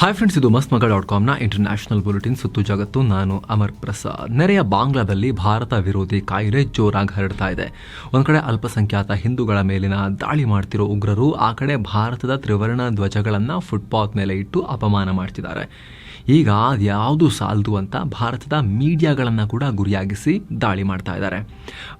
Hi friends, ಇದು mastmaga.comನ international bulletin ಸುತ್ತು ಜಗತ್ತು. ನಾನು ಅಮರ್ ಪ್ರಸಾದ್. ನೆರೆಯ ಬಾಂಗ್ಲಾದಲ್ಲಿ ಭಾರತ ವಿರೋಧಿ ಕಾಯಿಲೆ ಜೋರಾಗಿ ಹರಡ್ತಾ ಇದೆ. ಒಂದು ಕಡೆ ಅಲ್ಪಸಂಖ್ಯಾತ ಹಿಂದೂಗಳ ಮೇಲಿನ ದಾಳಿ ಮಾಡ್ತಿರೋ ಉಗ್ರರು, ಆ ಕಡೆ ಭಾರತದ ತ್ರಿವರ್ಣ ಧ್ವಜಗಳನ್ನು ಫುಟ್ಪಾತ್ ಮೇಲೆ ಇಟ್ಟು ಅಪಮಾನ ಮಾಡ್ತಿದ್ದಾರೆ. ಈಗ ಅದ್ಯಾವುದು ಸಾಲದು ಅಂತ ಭಾರತದ ಮೀಡಿಯಾಗಳನ್ನು ಕೂಡ ಗುರಿಯಾಗಿಸಿ ದಾಳಿ ಮಾಡ್ತಾ ಇದ್ದಾರೆ.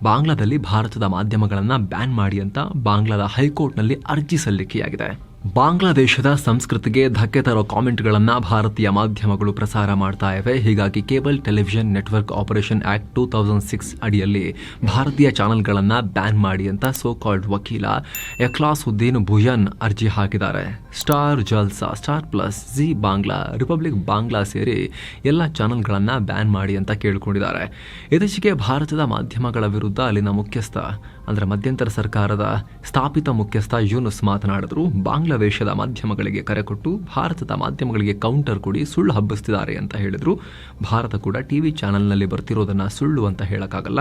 ಬಾಂಗ್ಲಾದಲ್ಲಿ ಭಾರತದ ಮಾಧ್ಯಮಗಳನ್ನು ಬ್ಯಾನ್ ಮಾಡಿ ಅಂತ ಬಾಂಗ್ಲಾದ ಹೈಕೋರ್ಟ್ನಲ್ಲಿ ಅರ್ಜಿ ಸಲ್ಲಿಕೆಯಾಗಿದೆ. ಬಾಂಗ್ಲಾದೇಶದ ಸಂಸ್ಕೃತಿಗೆ ಧಕ್ಕೆ ತರೋ ಕಾಮೆಂಟ್ಗಳನ್ನು ಭಾರತೀಯ ಮಾಧ್ಯಮಗಳು ಪ್ರಸಾರ ಮಾಡ್ತಾ ಇವೆ. ಹೀಗಾಗಿ cable television network operation act 2006 ಅಡಿಯಲ್ಲಿ ಭಾರತೀಯ ಚಾನೆಲ್ಗಳನ್ನು ಬ್ಯಾನ್ ಮಾಡಿ ಅಂತ ಸೋ ಕಾಲ್ಡ್ ವಕೀಲ ಎಖ್ಲಾಸುದ್ದೀನ್ ಭುಜನ್ ಅರ್ಜಿ ಹಾಕಿದ್ದಾರೆ. Star Jalsha, Star Plus, Zee Bangla, Republic Bangla ಸೇರಿ ಎಲ್ಲ ಚಾನೆಲ್ಗಳನ್ನು ಬ್ಯಾನ್ ಮಾಡಿ ಅಂತ ಕೇಳಿಕೊಂಡಿದ್ದಾರೆ. ಇತ್ತೀಚೆಗೆ ಭಾರತದ ಮಾಧ್ಯಮಗಳ ವಿರುದ್ಧ ಅಲ್ಲಿನ ಮುಖ್ಯಸ್ಥ, ಅಂದರೆ ಮಧ್ಯಂತರ ಸರ್ಕಾರದ ಸ್ಥಾಪಿತ ಮುಖ್ಯಸ್ಥ ಯೂನುಸ್ ಮಾತನಾಡಿದ್ರು. ಬಾಂಗ್ಲಾದೇಶದ ಮಾಧ್ಯಮಗಳಿಗೆ ಕರೆ ಕೊಟ್ಟು ಭಾರತದ ಮಾಧ್ಯಮಗಳಿಗೆ ಕೌಂಟರ್ ಕೊಡಿ, ಸುಳ್ಳು ಹಬ್ಬಿಸ್ತಿದ್ದಾರೆ ಅಂತ ಹೇಳಿದ್ರು. ಭಾರತ ಕೂಡ ಟಿವಿ ಚಾನೆಲ್ನಲ್ಲಿ ಬರ್ತಿರೋದನ್ನ ಸುಳ್ಳು ಅಂತ ಹೇಳೋಕ್ಕಾಗಲ್ಲ,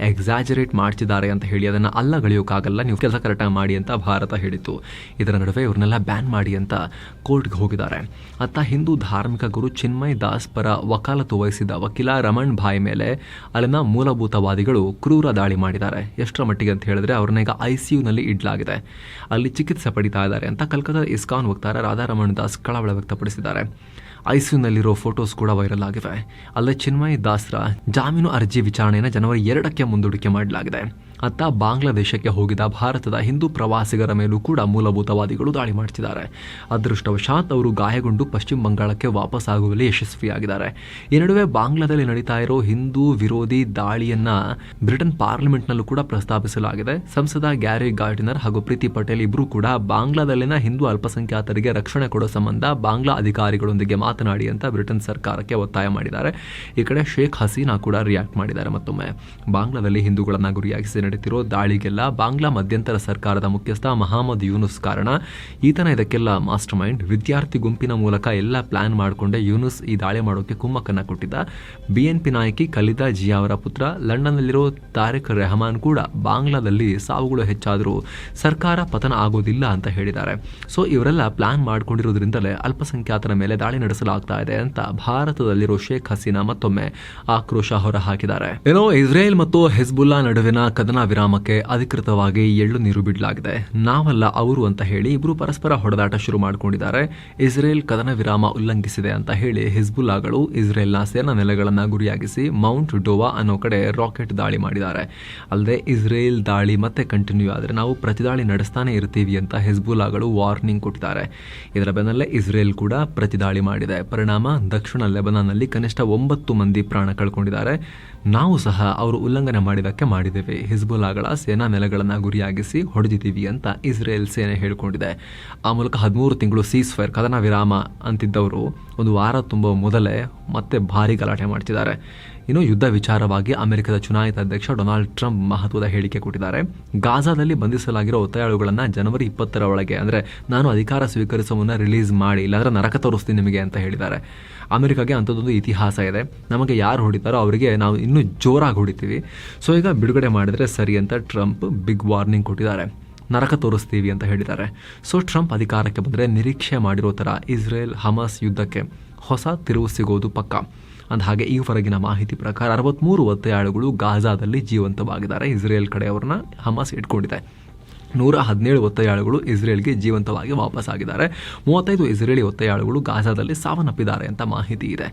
ಎಕ್ಸಾಜರೇಟ್ ಮಾಡ್ತಿದ್ದಾರೆ ಅಂತ ಹೇಳಿ ಅದನ್ನು ಅಲ್ಲಗಳೆಯೋಕ್ಕಾಗಲ್ಲ, ನೀವು ಕೆಲಸ ಕರೆಕ್ಟಾಗಿ ಮಾಡಿ ಅಂತ ಭಾರತ ಹೇಳಿತ್ತು. ಇದರ ನಡುವೆ ಇವ್ರನ್ನೆಲ್ಲ ಬ್ಯಾನ್ ಮಾಡಿ ಅಂತ ಕೋರ್ಟ್ಗೆ ಹೋಗಿದ್ದಾರೆ. ಅತ್ತ ಹಿಂದೂ ಧಾರ್ಮಿಕ ಗುರು ಚಿನ್ಮಯ್ ದಾಸ್ ಪರ ವಕಾಲತ್ತು ವಹಿಸಿದ ವಕೀಲ ರಮಣ್ ಭಾಯ್ ಮೇಲೆ ಅಲ್ಲಿನ ಮೂಲಭೂತವಾದಿಗಳು ಕ್ರೂರ ದಾಳಿ ಮಾಡಿದ್ದಾರೆ. ಎಷ್ಟರ ಮಟ್ಟಿಗೆ ಅಂತ ಹೇಳಿದ್ರೆ ಅವ್ರನ್ನ ಈಗ ಐಸಿಯುನಲ್ಲಿ ಇಡಲಾಗಿದೆ, ಅಲ್ಲಿ ಚಿಕಿತ್ಸೆ ಪಡಿತಾ ಇದ್ದಾರೆ ಅಂತ ಕಲ್ಕತ್ತಾದ ಇಸ್ಕಾನ್ ವಕ್ತಾರ ರಾಧಾರಮಣ್ ದಾಸ್ ಕಳವಳ ವ್ಯಕ್ತಪಡಿಸಿದ್ದಾರೆ. ಐಸಿಯುನಲ್ಲಿರೋ ಫೋಟೋಸ್ ಕೂಡ ವೈರಲ್ ಆಗಿವೆ. ಅಲ್ಲದೆ ಚಿನ್ಮಯ್ ದಾಸ್ರ ಜಾಮೀನು ಅರ್ಜಿ ವಿಚಾರಣೆಯನ್ನು ಜನವರಿ 2ಕ್ಕೆ ಮುಂದೂಡಿಕೆ ಮಾಡಲಾಗಿದೆ. ಅತ್ತ ಬಾಂಗ್ಲಾದೇಶಕ್ಕೆ ಹೋಗಿದ ಭಾರತದ ಹಿಂದೂ ಪ್ರವಾಸಿಗರ ಮೇಲೂ ಕೂಡ ಮೂಲಭೂತವಾದಿಗಳು ದಾಳಿ ಮಾಡ್ತಿದ್ದಾರೆ. ಅದೃಷ್ಟವಶಾತ್ ಅವರು ಗಾಯಗೊಂಡು ಪಶ್ಚಿಮ ಬಂಗಾಳಕ್ಕೆ ವಾಪಸ್ ಆಗುವಲ್ಲಿ ಯಶಸ್ವಿಯಾಗಿದ್ದಾರೆ. ಈ ನಡುವೆ ಬಾಂಗ್ಲಾದಲ್ಲಿ ನಡೀತಾ ಇರೋ ಹಿಂದೂ ವಿರೋಧಿ ದಾಳಿಯನ್ನ ಬ್ರಿಟನ್ ಪಾರ್ಲಿಮೆಂಟ್ನಲ್ಲೂ ಕೂಡ ಪ್ರಸ್ತಾಪಿಸಲಾಗಿದೆ. ಸಂಸದ ಗ್ಯಾರಿ ಗಾರ್ಡಿನರ್ ಹಾಗೂ ಪ್ರೀತಿ ಪಟೇಲ್ ಇಬ್ಬರೂ ಕೂಡ ಬಾಂಗ್ಲಾದಲ್ಲಿನ ಹಿಂದೂ ಅಲ್ಪಸಂಖ್ಯಾತರಿಗೆ ರಕ್ಷಣೆ ಕೊಡೋ ಸಂಬಂಧ ಬಾಂಗ್ಲಾ ಅಧಿಕಾರಿಗಳೊಂದಿಗೆ ಮಾತನಾಡಿ ಅಂತ ಬ್ರಿಟನ್ ಸರ್ಕಾರಕ್ಕೆ ಒತ್ತಾಯ ಮಾಡಿದ್ದಾರೆ. ಈ ಕಡೆ ಶೇಖ್ ಹಸೀನಾ ಕೂಡ ರಿಯಾಕ್ಟ್ ಮಾಡಿದ್ದಾರೆ. ಮತ್ತೊಮ್ಮೆ ಬಾಂಗ್ಲಾದಲ್ಲಿ ಹಿಂದೂಗಳನ್ನ ಗುರಿಯಾಗಿಸಿ ನಡೆಯುತ್ತಿರೋ ದಾಳಿಗೆಲ್ಲ ಬಾಂಗ್ಲಾ ಮಧ್ಯಂತರ ಸರ್ಕಾರದ ಮುಖ್ಯಸ್ಥ ಮಹಮ್ಮದ್ ಯೂನುಸ್ ಕಾರಣ. ಈತನ ಇದಕ್ಕೆಲ್ಲ ಮಾಸ್ಟರ್ ಮೈಂಡ್. ವಿದ್ಯಾರ್ಥಿ ಗುಂಪಿನ ಮೂಲಕ ಎಲ್ಲ ಪ್ಲಾನ್ ಮಾಡಿಕೊಂಡೆ ಯೂನುಸ್ ಈ ದಾಳಿ ಮಾಡೋಕೆ ಕುಮ್ಮಕ್ಕನ್ನ ಕೊಟ್ಟಿದ್ದ. BNP ನಾಯಕಿ ಖಲೀದಾ ಜಿಯಾ ಅವರ ಪುತ್ರ ಲಂಡನ್ನಲ್ಲಿರೋ ತಾರಿಕ್ ರೆಹಮಾನ್ ಕೂಡ ಬಾಂಗ್ಲಾದಲ್ಲಿ ಸಾವುಗಳು ಹೆಚ್ಚಾದರೂ ಸರ್ಕಾರ ಪತನ ಆಗೋದಿಲ್ಲ ಅಂತ ಹೇಳಿದ್ದಾರೆ. ಸೊ ಇವರೆಲ್ಲ ಪ್ಲಾನ್ ಮಾಡ್ಕೊಂಡಿರೋದ್ರಿಂದಲೇ ಅಲ್ಪಸಂಖ್ಯಾತರ ಮೇಲೆ ದಾಳಿ ನಡೆಸಲಾಗ್ತಾ ಇದೆ ಅಂತ ಭಾರತದಲ್ಲಿರೋ ಶೇಖ್ ಹಸೀನಾ ಮತ್ತೊಮ್ಮೆ ಆಕ್ರೋಶ ಹೊರಹಾಕಿದ್ದಾರೆ. ಏನೋ ಇಸ್ರೇಲ್ ಮತ್ತು ಹೆಜ್ಬುಲ್ಲಾ ನಡುವಿನ ಕದನ ವಿರಾಮಕ್ಕೆ ಅಧಿಕೃತವಾಗಿ ಎಳ್ಳು ನೀರು ಬಿಡಲಾಗಿದೆ. ನಾವಲ್ಲ ಅವರು ಅಂತ ಹೇಳಿ ಇಬ್ರು ಪರಸ್ಪರ ಹೊಡೆದಾಟ ಶುರು ಮಾಡಿಕೊಂಡಿದ್ದಾರೆ. ಇಸ್ರೇಲ್ ಕದನ ವಿರಾಮ ಉಲ್ಲಂಘಿಸಿದೆ ಅಂತ ಹೇಳಿ ಹಿಜ್ಬುಲ್ಲಾಗಳು ಇಸ್ರೇಲ್ನ ಸೇನಾ ನೆಲೆಗಳನ್ನು ಗುರಿಯಾಗಿಸಿ ಮೌಂಟ್ ಡೋವಾ ಅನ್ನೋ ಕಡೆ ರಾಕೆಟ್ ದಾಳಿ ಮಾಡಿದ್ದಾರೆ. ಅಲ್ಲದೆ ಇಸ್ರೇಲ್ ದಾಳಿ ಮತ್ತೆ ಕಂಟಿನ್ಯೂ ಆದರೆ ನಾವು ಪ್ರತಿದಾಳಿ ನಡೆಸ್ತಾನೆ ಇರ್ತೀವಿ ಅಂತ ಹಿಜ್ಬುಲ್ಲಾಗಳು ವಾರ್ನಿಂಗ್ ಕೊಟ್ಟಿದ್ದಾರೆ. ಇದರ ಬೆನ್ನಲ್ಲೇ ಇಸ್ರೇಲ್ ಕೂಡ ಪ್ರತಿದಾಳಿ ಮಾಡಿದೆ. ಪರಿಣಾಮ ದಕ್ಷಿಣ ಲೆಬನಾನ್ನಲ್ಲಿ ಕನಿಷ್ಠ 9 ಮಂದಿ ಪ್ರಾಣ ಕಳ್ಕೊಂಡಿದ್ದಾರೆ. ನಾವು ಸಹ ಅವರು ಉಲ್ಲಂಘನೆ ಮಾಡಿದ್ದಕ್ಕೆ ಮಾಡಿದ್ದೇವೆ, ಹಿಜ್ಬುಲ್ಲಾಗಳ ಸೇನಾ ನೆಲೆಗಳನ್ನು ಗುರಿಯಾಗಿಸಿ ಹೊಡೆದಿದ್ದೀವಿ ಅಂತ ಇಸ್ರೇಲ್ ಸೇನೆ ಹೇಳಿಕೊಂಡಿದೆ. ಆ ಮೂಲಕ 13 ತಿಂಗಳು ಸೀಸ್ ಫೈರ್ ಕದನ ವಿರಾಮ ಅಂತಿದ್ದವರು ಒಂದು ವಾರ ತುಂಬುವ ಮೊದಲೇ ಮತ್ತೆ ಭಾರಿ ಗಲಾಟೆ ಮಾಡ್ತಿದ್ದಾರೆ. ಇನ್ನು ಯುದ್ಧ ವಿಚಾರವಾಗಿ ಅಮೆರಿಕದ ಚುನಾಯಿತ ಅಧ್ಯಕ್ಷ ಡೊನಾಲ್ಡ್ ಟ್ರಂಪ್ ಮಹತ್ವದ ಹೇಳಿಕೆ ಕೊಟ್ಟಿದ್ದಾರೆ. ಗಾಜಾದಲ್ಲಿ ಬಂಧಿಸಲಾಗಿರೋ ಒತ್ತಾಯಾಳುಗಳನ್ನು ಜನವರಿ 20ರ ಒಳಗೆ, ಅಂದರೆ ನಾನು ಅಧಿಕಾರ ಸ್ವೀಕರಿಸುವ ಮುನ್ನ ರಿಲೀಸ್ ಮಾಡಿ, ಇಲ್ಲಾಂದ್ರೆ ನರಕ ತೋರಿಸ್ತೀನಿ ನಿಮಗೆ ಅಂತ ಹೇಳಿದ್ದಾರೆ. ಅಮೆರಿಕಾಗೆ ಅಂಥದ್ದೊಂದು ಇತಿಹಾಸ ಇದೆ. ನಮಗೆ ಯಾರು ಹೊಡಿತಾರೋ ಅವರಿಗೆ ನಾವು ಇನ್ನೂ ಜೋರಾಗಿ ಹೊಡಿತೀವಿ. ಸೊ ಈಗ ಬಿಡುಗಡೆ ಮಾಡಿದರೆ ಸರಿ ಅಂತ ಟ್ರಂಪ್ ಬಿಗ್ ವಾರ್ನಿಂಗ್ ಕೊಟ್ಟಿದ್ದಾರೆ. ನರಕ ತೋರಿಸ್ತೀವಿ ಅಂತ ಹೇಳಿದ್ದಾರೆ. ಸೊ ಟ್ರಂಪ್ ಅಧಿಕಾರಕ್ಕೆ ಬಂದರೆ ನಿರೀಕ್ಷೆ ಮಾಡಿರೋ ಥರ ಇಸ್ರೇಲ್ ಹಮಾಸ್ ಯುದ್ಧಕ್ಕೆ ಹೊಸ ತಿರುವು ಸಿಗೋದು ಪಕ್ಕ. ಅಂದಹಾಗೆ ಈವರೆಗಿನ ಮಾಹಿತಿ ಪ್ರಕಾರ 63 ಒತ್ತೆಯಾಳುಗಳು ಗಾಜಾದಲ್ಲಿ ಜೀವಂತವಾಗಿದ್ದಾರೆ. Israel ಕಡೆಯವರನ್ನ Hamas ಇಟ್ಕೊಂಡಿದೆ. 117 ಒತ್ತೆಯಾಳುಗಳು ಇಸ್ರೇಲ್ಗೆ ಜೀವಂತವಾಗಿ ವಾಪಸ್ ಆಗಿದ್ದಾರೆ. 35 ಇಸ್ರೇಲಿ ಒತ್ತೆಯಾಳುಗಳು ಗಾಜಾದಲ್ಲಿ ಸಾವನ್ನಪ್ಪಿದ್ದಾರೆ ಅಂತ ಮಾಹಿತಿ ಇದೆ.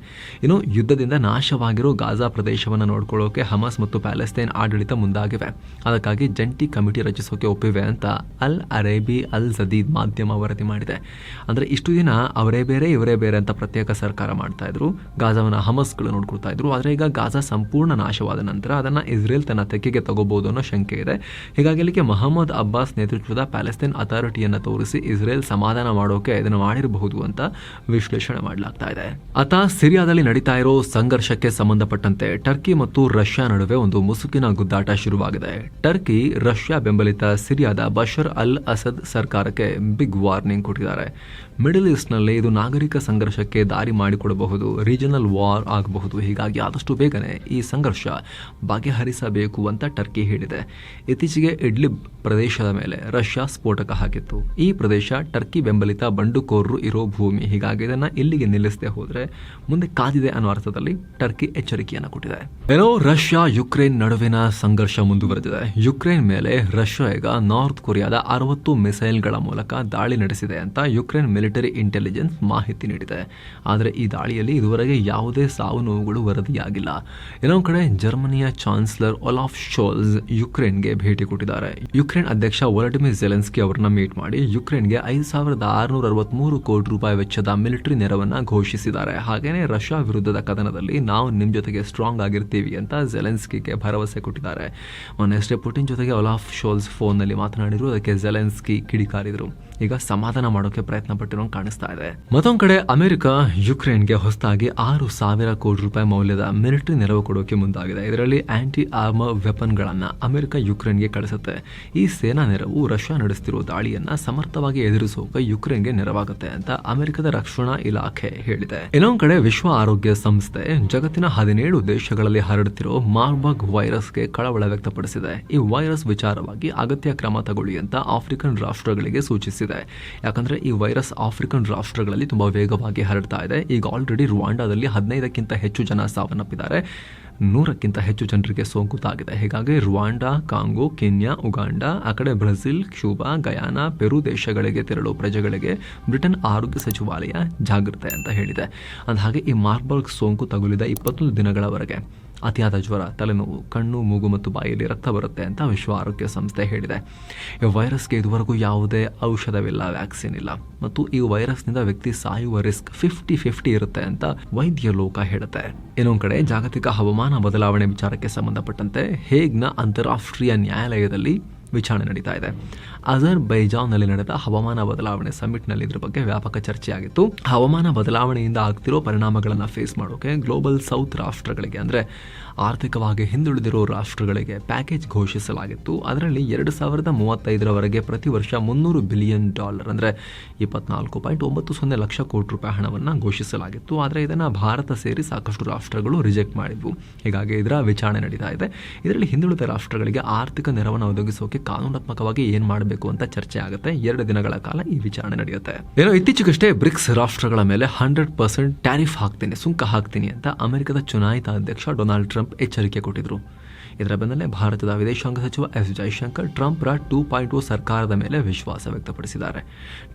ಇನ್ನು ಯುದ್ಧದಿಂದ ನಾಶವಾಗಿರೋ ಗಾಜಾ ಪ್ರದೇಶವನ್ನು ನೋಡ್ಕೊಳ್ಳೋಕೆ ಹಮಾಸ್ ಮತ್ತು ಪ್ಯಾಲೆಸ್ತೈನ್ ಆಡಳಿತ ಮುಂದಾಗಿವೆ. ಅದಕ್ಕಾಗಿ ಜಂಟಿ ಕಮಿಟಿ ರಚಿಸೋಕೆ ಒಪ್ಪಿವೆ ಅಂತ ಅಲ್ ಅರೇಬಿ ಅಲ್ ಜದೀದ್ ಮಾಧ್ಯಮ ವರದಿ ಮಾಡಿದೆ. ಅಂದರೆ ಇಷ್ಟು ದಿನ ಅವರೇ ಬೇರೆ ಇವರೇ ಬೇರೆ ಅಂತ ಪ್ರತ್ಯೇಕ ಸರ್ಕಾರ ಮಾಡ್ತಾ ಇದ್ರು, ಗಾಜಾವನ್ನು ಹಮಾಸ್ಗಳು ನೋಡ್ಕೊಳ್ತಾ ಇದ್ರು. ಆದರೆ ಈಗ ಗಾಜಾ ಸಂಪೂರ್ಣ ನಾಶವಾದ ನಂತರ ಅದನ್ನು ಇಸ್ರೇಲ್ ತನ್ನ ತೆಕ್ಕೆಗೆ ತಗೋಬಹುದು ಅನ್ನೋ ಶಂಕೆ ಇದೆ. ಹೀಗಾಗಿ ಇಲ್ಲಿಗೆ ಮೊಹಮ್ಮದ್ ಅಬ್ಬಾಸ್ ನೇತೃತ್ವದ ಪ್ಯಾಲೆಸ್ತೈನ್ ಅಥಾರಿಟಿಯನ್ನು ತೋರಿಸಿ ಇಸ್ರೇಲ್ ಸಮಾಧಾನ ಮಾಡೋಕೆ ಇದನ್ನು ಮಾಡಿರಬಹುದು ಅಂತ ವಿಶ್ಲೇಷಣೆ ಮಾಡಲಾಗ್ತಾ ಇದೆ. ಅತ ಸಿರಿಯಾದಲ್ಲಿ ನಡೀತಾ ಇರೋ ಸಂಘರ್ಷಕ್ಕೆ ಸಂಬಂಧಪಟ್ಟಂತೆ ಟರ್ಕಿ ಮತ್ತು ರಷ್ಯಾ ನಡುವೆ ಒಂದು ಮುಸುಕಿನ ಗುದ್ದಾಟ ಶುರುವಾಗಿದೆ. ಟರ್ಕಿ ರಷ್ಯಾ ಬೆಂಬಲಿತ ಸಿರಿಯಾದ ಬಶರ್ ಅಲ್ ಅಸದ್ ಸರ್ಕಾರಕ್ಕೆ ಬಿಗ್ ವಾರ್ನಿಂಗ್ ಕೊಟ್ಟಿದ್ದಾರೆ. ಮಿಡಲ್ ಈಸ್ಟ್ನಲ್ಲಿ ಇದು ನಾಗರಿಕ ಸಂಘರ್ಷಕ್ಕೆ ದಾರಿ ಮಾಡಿಕೊಡಬಹುದು, ರೀಜನಲ್ ವಾರ್ ಆಗಬಹುದು. ಹೀಗಾಗಿ ಆದಷ್ಟು ಬೇಗನೆ ಈ ಸಂಘರ್ಷ ಬಗೆಹರಿಸಬೇಕು ಅಂತ ಟರ್ಕಿ ಹೇಳಿದೆ. ಇತ್ತೀಚೆಗೆ ಇಡ್ಲಿಬ್ ಪ್ರದೇಶದ ಮೇಲೆ ರಷ್ಯಾ ಸ್ಫೋಟಕ ಹಾಕಿತ್ತು. ಈ ಪ್ರದೇಶ ಟರ್ಕಿ ಬೆಂಬಲಿತ ಬಂಡುಕೋರರು ಇರೋ ಭೂಮಿ. ಹೀಗಾಗಿ ಇದನ್ನ ಇಲ್ಲಿಗೆ ನಿಲ್ಲಿಸದೆ ಹೋದ್ರೆ ಮುಂದೆ ಕಾದಿದೆ ಅನ್ನೋ ಅರ್ಥದಲ್ಲಿ ಟರ್ಕಿ ಎಚ್ಚರಿಕೆಯನ್ನು ಕೊಟ್ಟಿದೆ. ಏನೋ ರಷ್ಯಾ ಯುಕ್ರೇನ್ ನಡುವಿನ ಸಂಘರ್ಷ ಮುಂದುವರೆದಿದೆ. ಯುಕ್ರೇನ್ ಮೇಲೆ ರಷ್ಯಾ ಈಗ ನಾರ್ತ್ ಕೊರಿಯಾದ 60 ಮಿಸೈಲ್ಗಳ ಮೂಲಕ ದಾಳಿ ನಡೆಸಿದೆ ಅಂತ ಯುಕ್ರೇನ್ ಮಿಲಿಟರಿ ಇಂಟೆಲಿಜೆನ್ಸ್ ಮಾಹಿತಿ ನೀಡಿದೆ. ಆದರೆ ಈ ದಾಳಿಯಲ್ಲಿ ಇದುವರೆಗೆ ಯಾವುದೇ ಸಾವು ನೋವುಗಳು ವರದಿಯಾಗಿಲ್ಲ. ಇನ್ನೊಂದು ಕಡೆ ಜರ್ಮನಿಯ ಚಾನ್ಸಲರ್ ಒಲಾಫ್ ಶೋಲ್ಸ್ ಯುಕ್ರೇನ್ಗೆ ಭೇಟಿ ಕೊಟ್ಟಿದ್ದಾರೆ. ಯುಕ್ರೇನ್ ಅಧ್ಯಕ್ಷ ವೊಲಡಿಮಿರ್ ಜೆಲೆನ್ಸ್ಕಿ ಅವರನ್ನ ಮೀಟ್ ಮಾಡಿ ಯುಕ್ರೇನ್ಗೆ 5,663 ಕೋಟಿ ರೂಪಾಯಿ ವೆಚ್ಚದ ಮಿಲಿಟರಿ ನೆರವನ್ನ ಘೋಷಿಸಿದ್ದಾರೆ. ಹಾಗೇನೆ ರಷ್ಯಾ ವಿರುದ್ಧದ ಕದನದಲ್ಲಿ ನಾವು ನಿಮ್ ಜೊತೆಗೆ ಸ್ಟ್ರಾಂಗ್ ಆಗಿರ್ತೀವಿ ಅಂತ ಜೆಲೆನ್ಸ್ಕಿಗೆ ಭರವಸೆ ಕೊಟ್ಟಿದ್ದಾರೆ. ಮೊನ್ನೆಯಷ್ಟೇ ಪುಟಿನ್ ಜೊತೆಗೆ ಒಲಾಫ್ ಶೋಲ್ಸ್ ಫೋನ್ನಲ್ಲಿ ಮಾತನಾಡಿದ್ರು. ಅದಕ್ಕೆ ಜೆಲೆನ್ಸ್ಕಿ ಕಿಡಿಕಾರಿದ್ರು. ಈಗ ಸಮಾಧಾನ ಮಾಡೋಕೆ ಪ್ರಯತ್ನ ಪಟ್ಟಿರೋ ಕಾಣಿಸ್ತಾ ಇದೆ. ಮತ್ತೊಂದು ಕಡೆ ಅಮೆರಿಕ ಯುಕ್ರೇನ್ಗೆ ಹೊಸದಾಗಿ 6,000 ಕೋಟಿ ರೂಪಾಯಿ ಮೌಲ್ಯದ ಮಿಲಿಟರಿ ನೆರವು ಕೊಡೋಕೆ ಮುಂದಾಗಿದೆ. ಇದರಲ್ಲಿ ಆಂಟಿ ಆರ್ಮರ್ ವೆಪನ್ಗಳನ್ನ ಅಮೆರಿಕ ಯುಕ್ರೇನ್ಗೆ ಕಳಿಸುತ್ತೆ. ಈ ಸೇನಾ ನೆರವು ರಷ್ಯಾ ನಡೆಸುತ್ತಿರುವ ದಾಳಿಯನ್ನ ಸಮರ್ಥವಾಗಿ ಎದುರಿಸೋಕೆ ಯುಕ್ರೇನ್ಗೆ ನೆರವಾಗುತ್ತೆ ಅಂತ ಅಮೆರಿಕದ ರಕ್ಷಣಾ ಇಲಾಖೆ ಹೇಳಿದೆ. ಇನ್ನೊಂದು ಕಡೆ ವಿಶ್ವ ಆರೋಗ್ಯ ಸಂಸ್ಥೆ ಜಗತ್ತಿನ 17 ದೇಶಗಳಲ್ಲಿ ಹರಡುತ್ತಿರೋ ಮಾರ್ಬರ್ಗ್ ವೈರಸ್ಗೆ ಕಳವಳ ವ್ಯಕ್ತಪಡಿಸಿದೆ. ಈ ವೈರಸ್ ವಿಚಾರವಾಗಿ ಅಗತ್ಯ ಕ್ರಮ ತಗೊಳ್ಳಿ ಅಂತ ಆಫ್ರಿಕನ್ ರಾಷ್ಟ್ರಗಳಿಗೆ ಸೂಚಿಸಿದೆ. ಯಾಕಂದ್ರೆ ಈ ವೈರಸ್ ಆಫ್ರಿಕನ್ ರಾಷ್ಟ್ರಗಳಲ್ಲಿ ತುಂಬಾ ವೇಗವಾಗಿ ಹರಡ್ತಾ ಇದೆ. ಈಗ ಆಲ್ರೆಡಿ ರುವಾಂಡಾದಲ್ಲಿ 15ಕ್ಕಿಂತ ಹೆಚ್ಚು ಜನ ಸಾವನ್ನಪ್ಪಿದ್ದಾರೆ. 100ಕ್ಕಿಂತ ಹೆಚ್ಚು ಜನರಿಗೆ ಸೋಂಕು ತಾಗಿದೆ. ಹೀಗಾಗಿ ರುವಾಂಡಾ, ಕಾಂಗೋ, ಕೆನ್ಯಾ, ಉಗಾಂಡಾ, ಆ ಕಡೆ ಬ್ರೆಜಿಲ್, ಕ್ಯೂಬಾ, ಗಯಾನಾ, ಪೆರು ದೇಶಗಳಿಗೆ ತೆರಳುವ ಪ್ರಜೆಗಳಿಗೆ ಬ್ರಿಟನ್ ಆರೋಗ್ಯ ಸಚಿವಾಲಯ ಜಾಗೃತೆ ಅಂತ ಹೇಳಿದೆ. ಅಂದಹಾಗೆ ಈ ಮಾರ್ಬರ್ಗ್ ಸೋಂಕು ತಗುಲಿದ 21 ದಿನಗಳವರೆಗೆ ಅತಿಯಾದ ಜ್ವರ, ತಲೆನೋವು, ಕಣ್ಣು, ಮೂಗು ಮತ್ತು ಬಾಯಲ್ಲಿ ರಕ್ತ ಬರುತ್ತೆ ಅಂತ ವಿಶ್ವ ಆರೋಗ್ಯ ಸಂಸ್ಥೆ ಹೇಳಿದೆ. ಈ ವೈರಸ್ಗೆ ಇದುವರೆಗೂ ಯಾವುದೇ ಔಷಧವಿಲ್ಲ, ವ್ಯಾಕ್ಸಿನ್ ಇಲ್ಲ ಮತ್ತು ಈ ವೈರಸ್ನಿಂದ ವ್ಯಕ್ತಿ ಸಾಯುವ ರಿಸ್ಕ್ 50-50 ಇರುತ್ತೆ ಅಂತ ವೈದ್ಯ ಲೋಕ ಹೇಳುತ್ತೆ. ಇನ್ನೊಂದು ಕಡೆ ಜಾಗತಿಕ ಹವಾಮಾನ ಬದಲಾವಣೆ ವಿಚಾರಕ್ಕೆ ಸಂಬಂಧಪಟ್ಟಂತೆ ಹೇಗ್ನ ಅಂತಾರಾಷ್ಟ್ರೀಯ ನ್ಯಾಯಾಲಯದಲ್ಲಿ ವಿಚಾರಣೆ ನಡೀತಾ ಇದೆ. ಅಜರ್ಬೈಜಾನ್ನಲ್ಲಿ ನಡೆದ ಹವಾಮಾನ ಬದಲಾವಣೆ ಸಮಿಟ್ನಲ್ಲಿ ಇದ್ರ ಬಗ್ಗೆ ವ್ಯಾಪಕ ಚರ್ಚೆಯಾಗಿತ್ತು. ಹವಾಮಾನ ಬದಲಾವಣೆಯಿಂದ ಆಗ್ತಿರೋ ಪರಿಣಾಮಗಳನ್ನು ಫೇಸ್ ಮಾಡೋಕೆ ಗ್ಲೋಬಲ್ ಸೌತ್ ರಾಷ್ಟ್ರಗಳಿಗೆ ಅಂದರೆ ಆರ್ಥಿಕವಾಗಿ ಹಿಂದುಳಿದಿರೋ ರಾಷ್ಟ್ರಗಳಿಗೆ ಪ್ಯಾಕೇಜ್ ಘೋಷಿಸಲಾಗಿತ್ತು. ಅದರಲ್ಲಿ 2035ರವರೆಗೆ ಪ್ರತಿ ವರ್ಷ $300 ಬಿಲಿಯನ್ ಅಂದರೆ 24.90 ಲಕ್ಷ ಕೋಟಿ ರೂಪಾಯಿ ಹಣವನ್ನು ಘೋಷಿಸಲಾಗಿತ್ತು. ಆದರೆ ಇದನ್ನು ಭಾರತ ಸೇರಿ ಸಾಕಷ್ಟು ರಾಷ್ಟ್ರಗಳು ರಿಜೆಕ್ಟ್ ಮಾಡಿದ್ವು. ಹೀಗಾಗಿ ಇದರ ವಿಚಾರಣೆ ನಡೀತಾ ಇದೆ. ಇದರಲ್ಲಿ ಹಿಂದುಳಿದ ರಾಷ್ಟ್ರಗಳಿಗೆ ಆರ್ಥಿಕ ನೆರವನ್ನು ಒದಗಿಸೋಕೆ ಕಾನೂನಾತ್ಮಕವಾಗಿ ಏನ್ ಮಾಡಬೇಕು ಅಂತ ಚರ್ಚೆ ಆಗುತ್ತೆ. 2 ದಿನಗಳ ಕಾಲ ಈ ವಿಚಾರಣೆ ನಡೆಯುತ್ತೆ. ಏನೋ ಇತ್ತೀಚೆಗಷ್ಟೇ ಬ್ರಿಕ್ಸ್ ರಾಷ್ಟ್ರಗಳ ಮೇಲೆ 100% ಟ್ಯಾರಿಫ್ ಹಾಕ್ತೀನಿ, ಸುಂಕ ಹಾಕ್ತೀನಿ ಅಂತ ಅಮೆರಿಕದ ಚುನಾಯಿತ ಅಧ್ಯಕ್ಷ ಡೊನಾಲ್ಡ್ ಟ್ರಂಪ್ ಎಚ್ಚರಿಕೆ ಕೊಟ್ಟಿದ್ರು. ಇದರ ಬೆನ್ನಲ್ಲೇ ಭಾರತದ ವಿದೇಶಾಂಗ ಸಚಿವ ಎಸ್ ಜೈಶಂಕರ್ ಟ್ರಂಪ್ರ 2.0 ಸರ್ಕಾರದ ಮೇಲೆ ವಿಶ್ವಾಸ ವ್ಯಕ್ತಪಡಿಸಿದ್ದಾರೆ.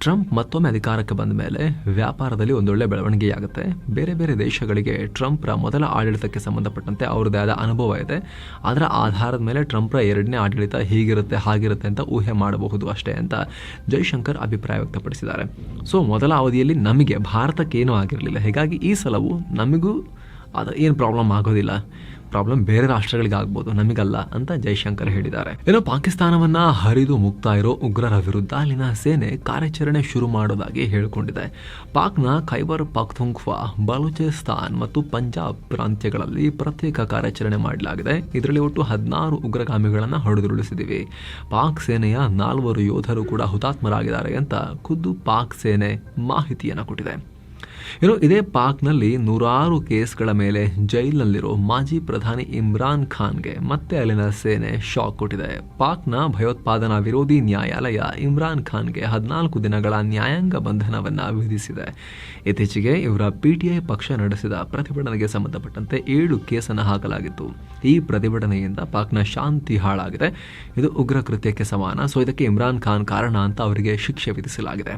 ಟ್ರಂಪ್ ಮತ್ತೊಮ್ಮೆ ಅಧಿಕಾರಕ್ಕೆ ಬಂದ ಮೇಲೆ ವ್ಯಾಪಾರದಲ್ಲಿ ಒಂದೊಳ್ಳೆ ಬೆಳವಣಿಗೆಯಾಗುತ್ತೆ. ಬೇರೆ ಬೇರೆ ದೇಶಗಳಿಗೆ ಟ್ರಂಪ್ರ ಮೊದಲ ಆಡಳಿತಕ್ಕೆ ಸಂಬಂಧಪಟ್ಟಂತೆ ಅವರದೇ ಆದ ಅನುಭವ ಇದೆ. ಅದರ ಆಧಾರದ ಮೇಲೆ ಟ್ರಂಪ್ರ 2ನೇ ಆಡಳಿತ ಹೀಗಿರುತ್ತೆ ಹಾಗಿರುತ್ತೆ ಅಂತ ಊಹೆ ಮಾಡಬಹುದು ಅಷ್ಟೇ ಅಂತ ಜೈಶಂಕರ್ ಅಭಿಪ್ರಾಯ ವ್ಯಕ್ತಪಡಿಸಿದ್ದಾರೆ. ಸೊ ಮೊದಲ ಅವಧಿಯಲ್ಲಿ ನಮಗೆ ಭಾರತಕ್ಕೆ ಏನೂ ಆಗಿರಲಿಲ್ಲ, ಹೀಗಾಗಿ ಈ ಸಲವೂ ನಮಗೂ ಅದು ಏನು ಪ್ರಾಬ್ಲಮ್ ಆಗೋದಿಲ್ಲ, ಪ್ರಾಬ್ಲಮ್ ಬೇರೆ ರಾಷ್ಟ್ರಗಳಿಗೆ ಆಗ್ಬೋದು, ನಮಗಲ್ಲ ಅಂತ ಜೈಶಂಕರ್ ಹೇಳಿದ್ದಾರೆ. ಏನೋ ಪಾಕಿಸ್ತಾನವನ್ನ ಹರಿದು ಮುಕ್ತಾ ಇರೋ ಉಗ್ರರ ವಿರುದ್ಧ ಅಲ್ಲಿನ ಸೇನೆ ಕಾರ್ಯಾಚರಣೆ ಶುರು ಮಾಡೋದಾಗಿ ಹೇಳಿಕೊಂಡಿದೆ. ಪಾಕ್ನ ಖೈಬರ್ ಪಖ್ತೂನ್ಖ್ವಾ, ಬಲೂಚಿಸ್ತಾನ್ ಮತ್ತು ಪಂಜಾಬ್ ಪ್ರಾಂತ್ಯಗಳಲ್ಲಿ ಪ್ರತ್ಯೇಕ ಕಾರ್ಯಾಚರಣೆ ಮಾಡಲಾಗಿದೆ. ಇದರಲ್ಲಿ ಒಟ್ಟು 16 ಉಗ್ರಗಾಮಿಗಳನ್ನು ಹೊಡೆದುರುಳಿಸಿದ್ದೀವಿ. ಪಾಕ್ ಸೇನೆಯ 4 ಯೋಧರು ಕೂಡ ಹುತಾತ್ಮರಾಗಿದ್ದಾರೆ ಅಂತ ಖುದ್ದು ಪಾಕ್ ಸೇನೆ ಮಾಹಿತಿಯನ್ನು ಕೊಟ್ಟಿದೆ. ಇದೇ ಪಾಕ್ನಲ್ಲಿ 100 ಕೇಸ್ಗಳ ಮೇಲೆ ಜೈಲಿನಲ್ಲಿರೋ ಮಾಜಿ ಪ್ರಧಾನಿ ಇಮ್ರಾನ್ ಖಾನ್ಗೆ ಮತ್ತೆ ಅಲ್ಲಿನ ಸೇನೆ ಶಾಕ್ ಕೊಟ್ಟಿದೆ. ಪಾಕ್ನ ಭಯೋತ್ಪಾದನಾ ವಿರೋಧಿ ನ್ಯಾಯಾಲಯ ಇಮ್ರಾನ್ ಖಾನ್ಗೆ 14 ದಿನಗಳ ನ್ಯಾಯಾಂಗ ಬಂಧನವನ್ನ ವಿಧಿಸಿದೆ. ಇತ್ತೀಚೆಗೆ ಇವರ PTI ಪಕ್ಷ ನಡೆಸಿದ ಪ್ರತಿಭಟನೆಗೆ ಸಂಬಂಧಪಟ್ಟಂತೆ 7 ಕೇಸನ್ನು ಹಾಕಲಾಗಿತ್ತು. ಈ ಪ್ರತಿಭಟನೆಯಿಂದ ಪಾಕ್ನ ಶಾಂತಿ ಹಾಳಾಗಿದೆ. ಇದು ಉಗ್ರ ಕೃತ್ಯಕ್ಕೆ ಸಮಾನ. ಸೊ ಇದಕ್ಕೆ ಇಮ್ರಾನ್ ಖಾನ್ ಕಾರಣ ಅಂತ ಅವರಿಗೆ ಶಿಕ್ಷೆ ವಿಧಿಸಲಾಗಿದೆ.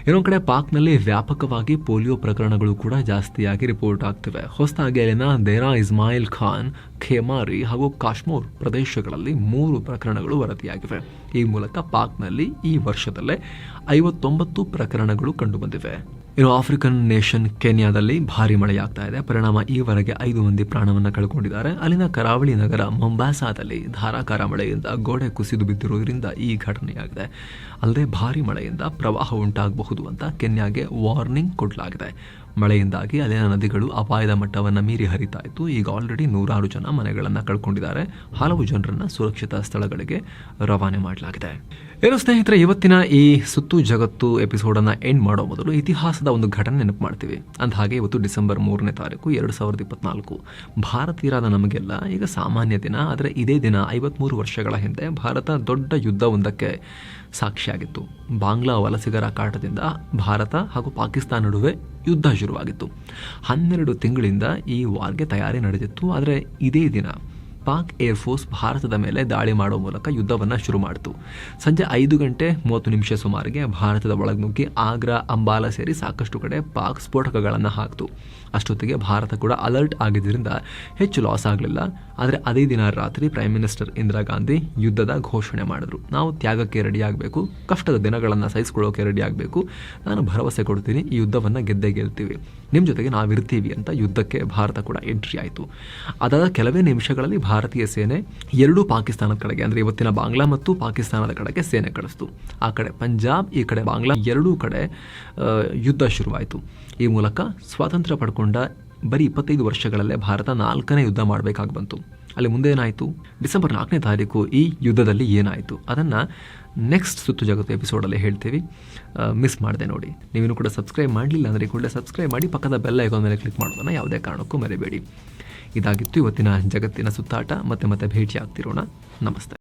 ಇನ್ನೊಂದು ಕಡೆ ಪಾಕ್ನಲ್ಲಿ ವ್ಯಾಪಕವಾಗಿ ಪೋಲಿಯೋ ಪ್ರಕರಣಗಳು ಕೂಡ ಜಾಸ್ತಿಯಾಗಿ ರಿಪೋರ್ಟ್ ಆಗ್ತಿವೆ. ಹೊಸದಾಗಿ ಅಲ್ಲಿನ ದೇರಾ ಇಸ್ಮಾಯಿಲ್ ಖಾನ್, ಖೇಮಾರಿ ಹಾಗೂ ಕಾಶ್ಮೀರ್ ಪ್ರದೇಶಗಳಲ್ಲಿ 3 ಪ್ರಕರಣಗಳು ವರದಿಯಾಗಿವೆ. ಈ ಮೂಲಕ ಪಾಕ್ನಲ್ಲಿ ಈ ವರ್ಷದಲ್ಲೇ 59 ಪ್ರಕರಣಗಳು ಕಂಡುಬಂದಿವೆ. ಇನ್ನು ಆಫ್ರಿಕನ್ ನೇಷನ್ ಕೆನ್ಯಾದಲ್ಲಿ ಭಾರಿ ಮಳೆಯಾಗ್ತಾ ಇದೆ. ಪರಿಣಾಮ ಈವರೆಗೆ 5 ಮಂದಿ ಪ್ರಾಣವನ್ನು ಕಳ್ಕೊಂಡಿದ್ದಾರೆ. ಅಲ್ಲಿನ ಕರಾವಳಿ ನಗರ ಮೊಂಬಾಸಾದಲ್ಲಿ ಧಾರಾಕಾರ ಮಳೆಯಿಂದ ಗೋಡೆ ಕುಸಿದು ಬಿದ್ದಿರುವುದರಿಂದ ಈ ಘಟನೆಯಾಗಿದೆ. ಅಲ್ಲದೆ ಭಾರಿ ಮಳೆಯಿಂದ ಪ್ರವಾಹ ಉಂಟಾಗಬಹುದು ಅಂತ ಕೆನ್ಯಾಗೆ ವಾರ್ನಿಂಗ್ ಕೊಡಲಾಗಿದೆ. ಮಳೆಯಿಂದಾಗಿ ಅಲ್ಲಿನ ನದಿಗಳು ಅಪಾಯದ ಮಟ್ಟವನ್ನು ಮೀರಿ ಹರಿತಾ ಇತ್ತು. ಈಗ ಆಲ್ರೆಡಿ 100 ಜನ ಮನೆಗಳನ್ನು ಕಳ್ಕೊಂಡಿದ್ದಾರೆ. ಹಲವು ಜನರನ್ನು ಸುರಕ್ಷಿತ ಸ್ಥಳಗಳಿಗೆ ರವಾನೆ ಮಾಡಲಾಗಿದೆ. ಏನು ಸ್ನೇಹಿತರೆ, ಇವತ್ತಿನ ಈ ಸುತ್ತು ಜಗತ್ತು ಎಪಿಸೋಡನ್ನು ಎಂಡ್ ಮಾಡೋ ಮೊದಲು ಇತಿಹಾಸದ ಒಂದು ಘಟನೆ ನೆನಪು ಮಾಡ್ತೀವಿ. ಅಂದ ಹಾಗೆ ಇವತ್ತು ಡಿಸೆಂಬರ್ 3ನೇ ತಾರೀಕು 2024. ಭಾರತೀಯರಾದ ನಮಗೆಲ್ಲ ಈಗ ಸಾಮಾನ್ಯ ದಿನ. ಆದರೆ ಇದೇ ದಿನ 53 ವರ್ಷಗಳ ಹಿಂದೆ ಭಾರತ ದೊಡ್ಡ ಯುದ್ಧವೊಂದಕ್ಕೆ ಸಾಕ್ಷಿಯಾಗಿತ್ತು. ಬಾಂಗ್ಲಾ ವಲಸಿಗರ ಕಾಟದಿಂದ ಭಾರತ ಹಾಗೂ ಪಾಕಿಸ್ತಾನ ನಡುವೆ ಯುದ್ಧ ಶುರುವಾಗಿತ್ತು. 12 ತಿಂಗಳಿಂದ ಈ ವಾರ್ಗೆ ತಯಾರಿ ನಡೆದಿತ್ತು. ಆದರೆ ಇದೇ ದಿನ ಪಾಕ್ ಏರ್ಫೋರ್ಸ್ ಭಾರತದ ಮೇಲೆ ದಾಳಿ ಮಾಡುವ ಮೂಲಕ ಯುದ್ಧವನ್ನು ಶುರು ಮಾಡಿತು. ಸಂಜೆ 5:30 ಸುಮಾರಿಗೆ ಭಾರತದ ಒಳಗ್ನುಗ್ಗಿ ಆಗ್ರಾ, ಅಂಬಾಲ ಸೇರಿ ಸಾಕಷ್ಟು ಕಡೆ ಪಾಕ್ ಸ್ಫೋಟಕಗಳನ್ನು ಹಾಕಿತು. ಅಷ್ಟೊತ್ತಿಗೆ ಭಾರತ ಕೂಡ ಅಲರ್ಟ್ ಆಗಿದ್ದರಿಂದ ಹೆಚ್ಚು ಲಾಸ್ ಆಗಲಿಲ್ಲ. ಆದರೆ ಅದೇ ದಿನ ರಾತ್ರಿ ಪ್ರೈಮ್ ಮಿನಿಸ್ಟರ್ ಇಂದಿರಾ ಗಾಂಧಿ ಯುದ್ಧದ ಘೋಷಣೆ ಮಾಡಿದ್ರು. ನಾವು ತ್ಯಾಗಕ್ಕೆ ರೆಡಿಯಾಗಬೇಕು, ಕಷ್ಟದ ದಿನಗಳನ್ನು ಸಹಿಸ್ಕೊಳ್ಳೋಕೆ ರೆಡಿಯಾಗಬೇಕು, ನಾನು ಭರವಸೆ ಕೊಡ್ತೀನಿ, ಈ ಯುದ್ಧವನ್ನು ಗೆದ್ದೇ ಗೆಲ್ತೀವಿ, ನಿಮ್ಮ ಜೊತೆಗೆ ನಾವಿರ್ತೀವಿ ಅಂತ ಯುದ್ಧಕ್ಕೆ ಭಾರತ ಕೂಡ ಎಂಟ್ರಿ ಆಯಿತು. ಅದಾದ ಕೆಲವೇ ನಿಮಿಷಗಳಲ್ಲಿ ಭಾರತೀಯ ಸೇನೆ ಎರಡೂ ಪಾಕಿಸ್ತಾನದ ಕಡೆಗೆ, ಅಂದರೆ ಇವತ್ತಿನ ಬಾಂಗ್ಲಾ ಮತ್ತು ಪಾಕಿಸ್ತಾನದ ಕಡೆಗೆ ಸೇನೆ ಕಳಿಸ್ತು. ಆ ಕಡೆ ಪಂಜಾಬ್, ಈ ಕಡೆ ಬಾಂಗ್ಲಾ, ಎರಡೂ ಕಡೆ ಯುದ್ಧ ಶುರುವಾಯಿತು. ಈ ಮೂಲಕ ಸ್ವಾತಂತ್ರ್ಯ ಪಡ್ಕೊಂಡ ಬರೀ 25 ವರ್ಷಗಳಲ್ಲೇ ಭಾರತ 4ನೇ ಯುದ್ಧ ಮಾಡಬೇಕಾಗಿ ಬಂತು. ಅಲ್ಲಿ ಮುಂದೆ ಏನಾಯಿತು, ಡಿಸೆಂಬರ್ 4ನೇ ತಾರೀಕು ಈ ಯುದ್ಧದಲ್ಲಿ ಏನಾಯಿತು ಅದನ್ನು ನೆಕ್ಸ್ಟ್ ಸುತ್ತು ಜಗತ್ತು ಎಪಿಸೋಡಲ್ಲಿ ಹೇಳ್ತೀವಿ. ಮಿಸ್ ಮಾಡಿದೆ ನೋಡಿ. ನೀವೇನು ಕೂಡ ಸಬ್ಸ್ಕ್ರೈಬ್ ಮಾಡಲಿಲ್ಲ ಅಂದರೆ ಕೂಡಲೇ ಸಬ್ಸ್ಕ್ರೈಬ್ ಮಾಡಿ, ಪಕ್ಕದ ಬೆಲ್ ಐಕಾನ್ ಮೇಲೆ ಕ್ಲಿಕ್ ಮಾಡೋದನ್ನು ಯಾವುದೇ ಕಾರಣಕ್ಕೂ ಮರೆಯಬೇಡಿ. ಇದಾಗಿತ್ತು ಇವತ್ತಿನ ಜಗತ್ತಿನ ಸುತ್ತಾಟ. ಮತ್ತೆ ಭೇಟಿ ಆಗ್ತಿರೋಣ. ನಮಸ್ತೆ.